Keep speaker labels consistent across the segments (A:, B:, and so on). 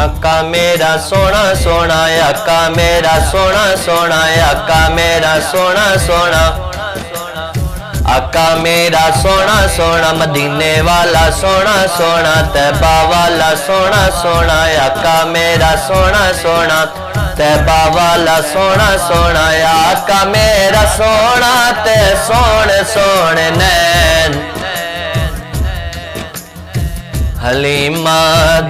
A: आका मेरा सोना सोना, आका मेरा सोना सोना, आका मेरा सोना सोना, आका मेरा सोना सोना, मदीने वाला सोना सोना, तैबा वाला सोना सोना, आका मेरा सोना सोना, तैबा वाला सोना सोना, आका मेरा सोना ते सोने सोने नैन, हलीमा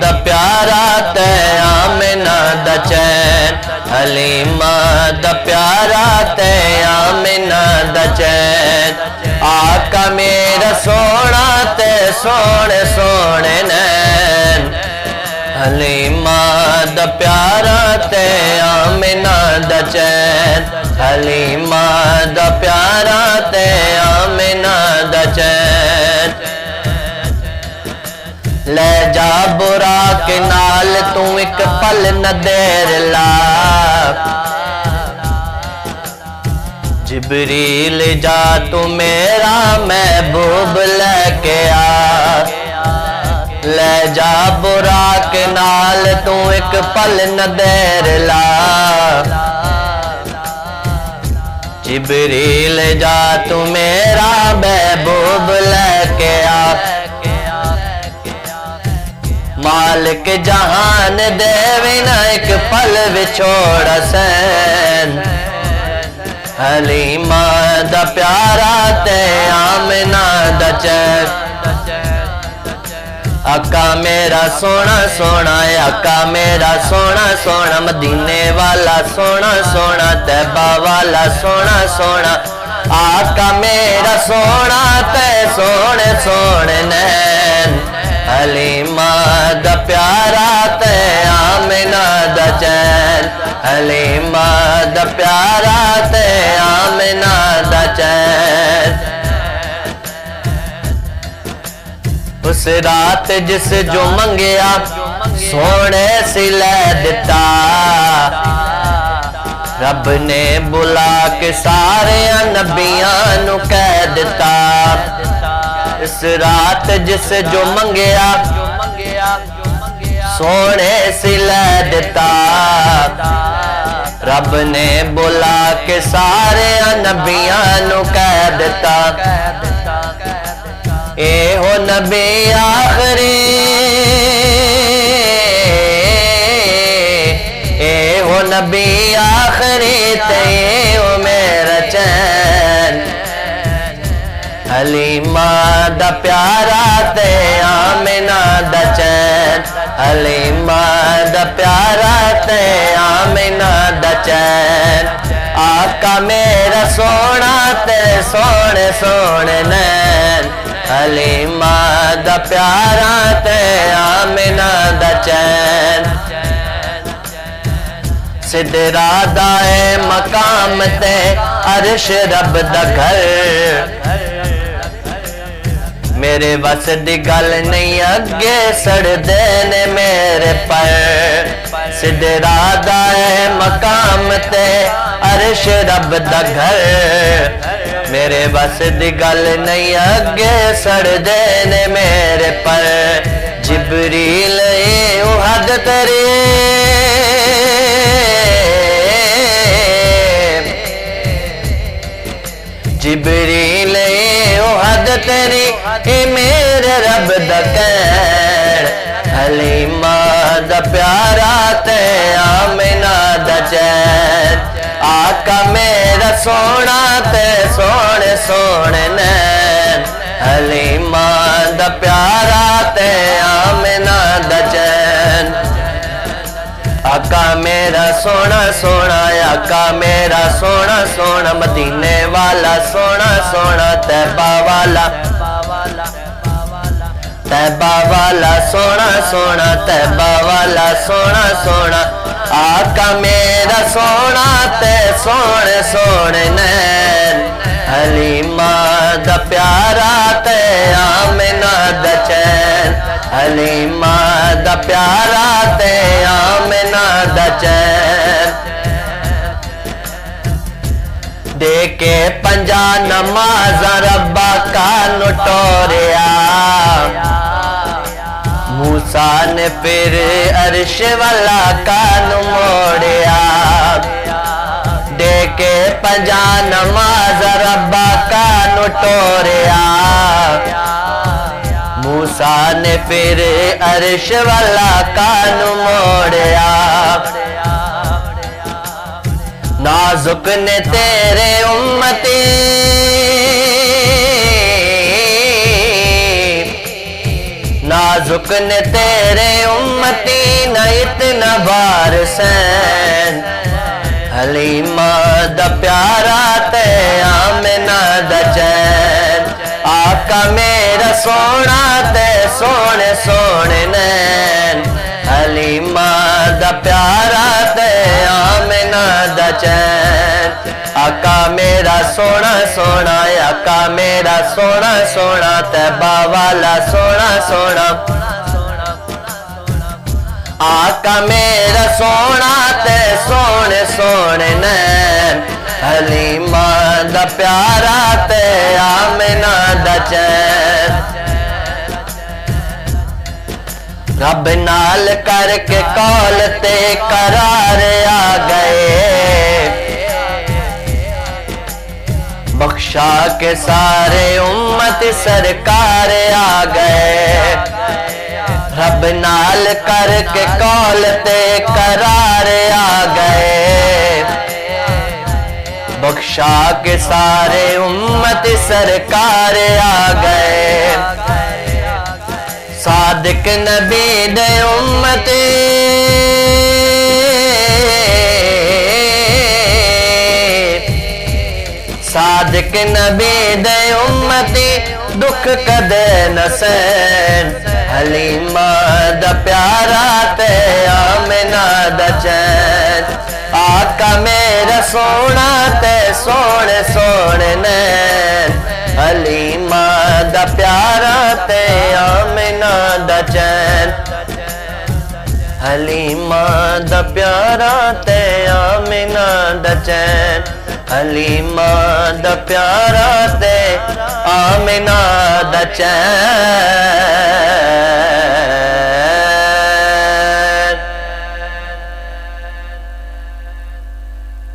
A: दा प्यारा ते आमिना दा चैन, हलीमा दा प्यारा ते आमिना दा चैन, आका मेरा सोना ते सोने सोने नैन, हलीमा दा प्यारा ते आमिना दा चैन, हलीमा दा प्यारा ते आमिना दा चैन। ले जा बुरा के नाल तू एक पल न देर ला, जिबरील जा तू मेरा महबूब लेके आ, ले जा बुरा के नाल तू एक पल न देर ला, जिबरील जा तू मेरा महबूब लेके आ, मालिक जहान देवे ना एक पल विछोड़ सैन, हलीमा दा प्यारा ते आमिना दा चैन, आका मेरा सोना सोना, आका मेरा सोना सोना, मदीने वाला सोना सोना, तैबा वाला सोना सोना, आका मेरा सोना ते सोने सोने नैन, हलीमा दा प्यारा ते आमिना दा चैन, हलीमा दा प्यारा ते आमिना दा चैन। उस रात जिस जो मंगया सोने से लै दिता, रब ने बुला के सारे नबियां नू कह दिता, इस रात जिस जो मंगया सोने से लै दिता, रब ने बुला के सारे नबियां नू कह दिता, ए हो नबी आखरी, ए हो नबी आखरी, ते ओ मेरा चैन, हलीमा दा प्यारा ते आमिना दा चैन, हलीमा दा प्यारा ते आमिना दा चैन, आका मेरा सोना ते सोने सोने नैन, हलीमा दा प्यारा ते आमिना दा चैन, सिदरा दाए मकाम ते अर्श रब दा घर, मेरे बस दी गल नहीं अगे सड़दे ने मेरे पर, सिदरा दाए मकाम ते अर्श रब दा घर, मेरे बस दी गल नहीं अगे सड़दे ने मेरे पर, जिबरील ओ हद तेरी, जिबरील ओ हद तेरी, ए मेरे रब दा कहर, हलीमा दा प्यारा ते आमिना दा चैन, आका मेरा सोना ते सोने सोने नैन, हलीमा दा प्यारा ते आमिना दा चैन, आका मेरा सोना सोना, आका मेरा सोना सोना, मदीने वाला सोना सोना, तैबा वाला, तैबा वाला सोना सोना, तैबा वाला सोना सोना, आका मेरा सोना ते सोने सोने नैन, हलीमा दा प्यारा ते आमिना दा चैन, हलीमा दा प्यारा ते आमिना दा चैन, दे के पंजा नमाज़ रब्बा का नटोरिया, موسیٰ نے پھر عرش والا کان موڑیا دے کے پنجا نماز ربا کان ٹوریا موسیٰ نے پھر عرش والا کان موڑیا نازک نے تیرے امتی نازک نے تیرے امتی نہ اتنا بار سین حلیمہ دا پیارا تے آمنہ دا چین آقا میرا سونا تے سونے سونے نین حلیمہ دا پیارا تے آمنہ دا چین آقا میرا سونا سونا آقا میرا سونا سونا طیبہ والا سونا سونا آقا میرا سونا تے سونے سونے نین حلیمہ دا پیارا تے آمنہ دا چین رب نال کر کے کال تے قرار آ گئے بخشا کے سارے امت سرکار آ گئے رب نال کر کے کال تے قرار آ گئے بخشا کے سارے امت سرکار آ گئے صادق نبی دے امتی صادق نبی دے امتی دکھ کدے نہ سین حلیمہ دا پیارا تے آمنہ دا چین آقا میرا سونا تے سونے سونے نین حلیمہ دا پیارا تے آمنہ دا چین حلیمہ دا پیارا تے آمنہ دا چین حلیمہ دا پیارا تے آمنہ دا چین